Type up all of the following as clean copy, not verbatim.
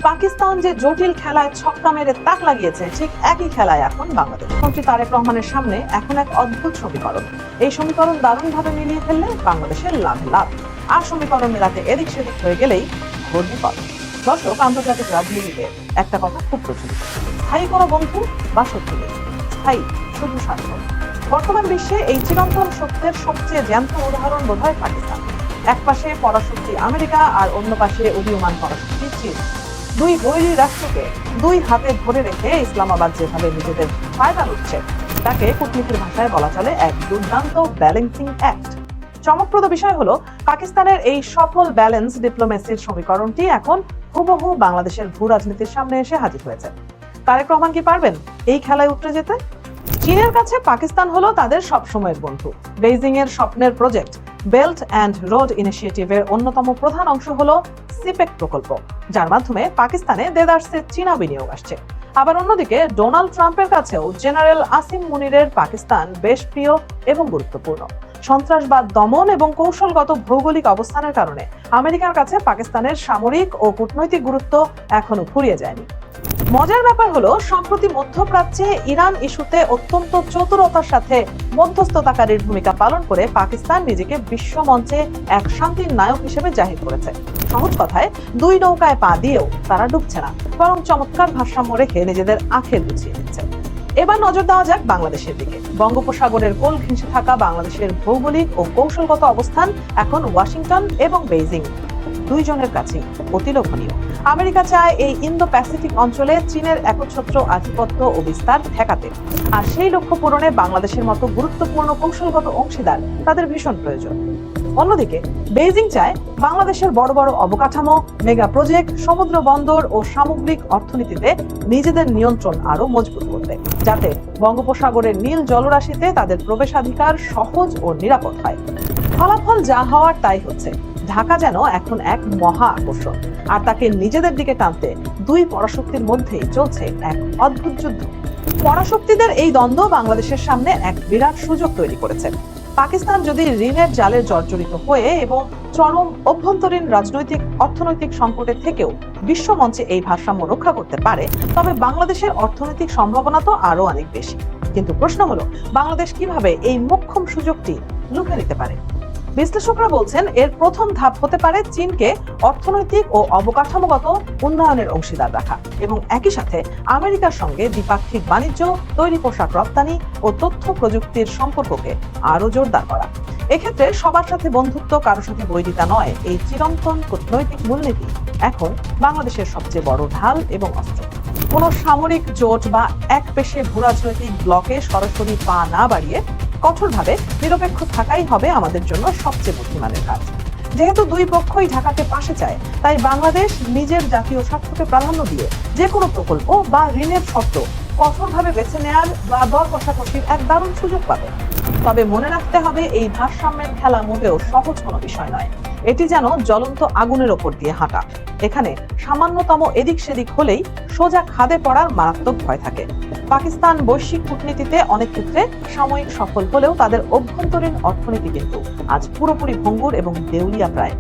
পাকিস্তান যে জটিল খেলায় ছক্কা মেরে তাক লাগিয়েছে, ঠিক একই খেলায় এখন বাংলাদেশ। মন্ত্রী তারেক রহমানের সামনে এখন এক অদ্ভুত সমীকরণ। এই সমীকরণ দারুণভাবে মিলিয়ে ফেললে বাংলাদেশের লাভ লাভ, আর সমীকরণ মেলাতে এদিক সেদিক হয়ে গেলেই ঘোর বিপদ। দর্শক, আন্তর্জাতিক রাজনীতিতে একটা কথা খুব প্রচলিত, স্থায়ী কোনো বন্ধু বা শত্রু নেই, স্থায়ী শুধু স্বার্থ। বর্তমান বিশ্বে এই চিরন্তন সত্যের সবচেয়ে জ্যান্ত উদাহরণ বোধহয় পাকিস্তান। এক পাশে পরাশক্তি আমেরিকা আর অন্য পাশে উদীয়মান পরাশক্তি চীন। দুই বৈরী রাষ্ট্রকে দুই হাতে ধরে রেখে ইসলামাবাদ যেভাবে নিজেদের ফায়দা লুটছে, তাকে কূটনীতির ভাষায় বলা চলে এক দুর্দান্ত ব্যালেন্সিং অ্যাক্ট। চমকপ্রদ বিষয় হলো, পাকিস্তানের এই সফল ব্যালেন্স ডিপ্লোমেসির সমীকরণটি এখন হুবহু বাংলাদেশের ভূ রাজনীতির সামনে এসে হাজির হয়েছে। তারেক রহমান কি পারবেন এই খেলায় উতরে যেতে? চীনের কাছে পাকিস্তান হলো তাদের সবসময়ের বন্ধু। বেইজিং এর স্বপ্নের প্রজেক্ট বেল্ট অ্যান্ড রোড ইনিশিয়েটিভের অন্যতম প্রধান অংশ হলো সিপেক প্রকল্প, যার মাধ্যমে পাকিস্তানে দেদারসে চীনা বিনিয়োগ আসছে। আবার অন্যদিকে ডোনাল্ড ট্রাম্পের কাছেও জেনারেল আসিম মুনিরের পাকিস্তান বেশ প্রিয় এবং গুরুত্বপূর্ণ। সন্ত্রাসবাদ দমন এবং কৌশলগত ভৌগোলিক অবস্থানের কারণে আমেরিকার কাছে পাকিস্তানের সামরিক ও কূটনৈতিক গুরুত্ব এখনো ফুরিয়ে যায়নি। মজার ব্যাপার হলো, সম্প্রতি মধ্যপ্রাচ্যে ইরান ইস্যুতে অত্যন্ত চতুরতার সাথে মধ্যস্থতাকারীর ভূমিকা পালন করে পাকিস্তান নিজেকে বিশ্ব মঞ্চে এক শান্তির নায়ক হিসেবে জাহির করেছে। সহজ কথায়, দুই নৌকায় পা দিয়েও তারা ডুবছে না, বরং চমৎকার ভারসাম্য রেখে নিজেদের আখের গুছিয়ে নিচ্ছে। এবার নজর দেওয়া যাক বাংলাদেশের দিকে। বঙ্গোপসাগরের কোল ঘেঁষে থাকা বাংলাদেশের ভৌগোলিক ও কৌশলগত অবস্থান এখন ওয়াশিংটন এবং বেইজিং দুইজনের কাছেই অতি লোভনীয়। আমেরিকা চায় এই ইন্দো প্যাসিফিক অঞ্চলে চীনের একচ্ছত্র আধিপত্য ও বিস্তার ঠেকাতে, আর সেই লক্ষ্য পূরণে বাংলাদেশের মতো গুরুত্বপূর্ণ কৌশলগত অংশীদার তাদের ভীষণ প্রয়োজন। অন্যদিকে বেইজিং চায় বাংলাদেশের বড় বড় অবকাঠামো, মেগা প্রজেক্ট, সমুদ্র বন্দর ও সামগ্রিক অর্থনীতিতে নিজেদের নিয়ন্ত্রণ আরো মজবুত করতে, যাতে বঙ্গোপসাগরের নীল জলরাশিতে তাদের প্রবেশাধিকার সহজ ও নিরাপদ হয়। ফলাফল যা হওয়ার তাই হচ্ছে। ঢাকা যেন এখন এক মহা আকর্ষণ, আর তাকে নিজেদের দিকে টানতে দুই পরাশক্তির মধ্যেই চলছে এক অদ্ভুত যুদ্ধ। পরাশক্তিদের এই দ্বন্দ্ব বাংলাদেশের সামনে এক বিরাট সুযোগ তৈরি করেছে। পাকিস্তান যদি ঋণের জালে জর্জরিত হয়ে এবং চরম অভ্যন্তরীণ রাজনৈতিক অর্থনৈতিক সংকটের থেকেও বিশ্বমঞ্চে এই ভারসাম্য রক্ষা করতে পারে, তবে বাংলাদেশের অর্থনৈতিক সম্ভাবনা তো আরো অনেক বেশি। কিন্তু প্রশ্ন হলো, বাংলাদেশ কিভাবে এই মোক্ষম সুযোগটি লুফে নিতে পারে? বিশ্লেষকরা বলছেন, এর প্রথম ধাপ হতে পারে চীনকে অর্থনৈতিক ও অবকাঠামোগত উন্নয়নের অংশীদার রাখা এবং একই সাথে আমেরিকার সঙ্গে দ্বিপাক্ষিক বাণিজ্য, তৈরি পোশাক রপ্তানি ও তথ্য প্রযুক্তির সম্পর্ককে আরো জোরদার করা। এক্ষেত্রে সবার সাথে বন্ধুত্ব, কারোর সাথে বৈরিতা নয়, এই চিরন্তন কূটনৈতিক মূলনীতি এখন বাংলাদেশের সবচেয়ে বড় ঢাল এবং অস্ত্র। কোন সামরিক জোট বা এক পেশে ভূরাজনৈতিক ব্লকে সরাসরি পা না বাড়িয়ে কঠোরভাবে নিরপেক্ষ থাকাই হবে আমাদের জন্য সবচেয়ে বুদ্ধিমানের কাজ। যেহেতু দুই পক্ষই ঢাকাকে পাশে চায়, তাই বাংলাদেশ নিজের জাতীয় স্বার্থকে প্রাধান্য দিয়ে যে কোনো প্রকল্প বা ঋণের শর্ত কঠোরভাবে বেছে নেওয়ার বা দর কষাকষির এক দারুণ সুযোগ পাবে। তবে মনে রাখতে হবে, এই ভারসাম্যের খেলা মোটেও সহজ কোনো বিষয় নয়। এটি যেন জ্বলন্ত আগুনের ওপর দিয়ে হাঁটা। এখানে সামান্যতম এদিক সেদিক হলেই সোজা খাদে পড়ার মারাত্মক ভয় থাকে। পাকিস্তান বৈশ্বিক কূটনীতিতে অনেক ক্ষেত্রে সাময়িক সফল হলেও তাদের অভ্যন্তরীণ অর্থনীতি কিন্তু আজ পুরোপুরি ভঙ্গুর এবং দেউলিয়া প্রায়।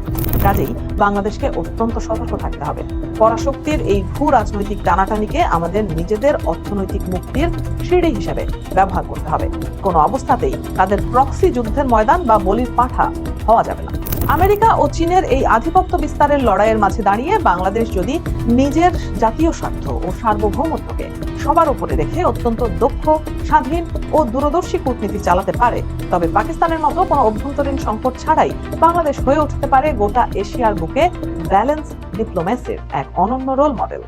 কাজেই বাংলাদেশকে অত্যন্ত সতর্ক থাকতে হবে। পরাশক্তির এই ভূ রাজনৈতিক টানাটানিকে আমাদের নিজেদের অর্থনৈতিক মুক্তির সিঁড়ি হিসেবে ব্যবহার করতে হবে। কোনো অবস্থাতেই তাদের প্রক্সি যুদ্ধের ময়দান বা বলির পাঁঠা হওয়া যাবে না। আমেরিকা ও চীনের এই আধিপত্য বিস্তারের লড়াইয়ের মাঝে দাঁড়িয়ে বাংলাদেশ যদি নিজের জাতীয় স্বার্থ ও সার্বভৌমত্বকে সবার উপরে রেখে অত্যন্ত দক্ষ, স্বাধীন ও দূরদর্শী কূটনীতি চালাতে পারে, তবে পাকিস্তানের মতো কোনো অভ্যন্তরীণ সংকট ছাড়াই বাংলাদেশ হয়ে উঠতে পারে গোটা এশিয়ার বুকে ব্যালেন্স ডিপ্লোমেসির এক অনন্য রোল মডেল।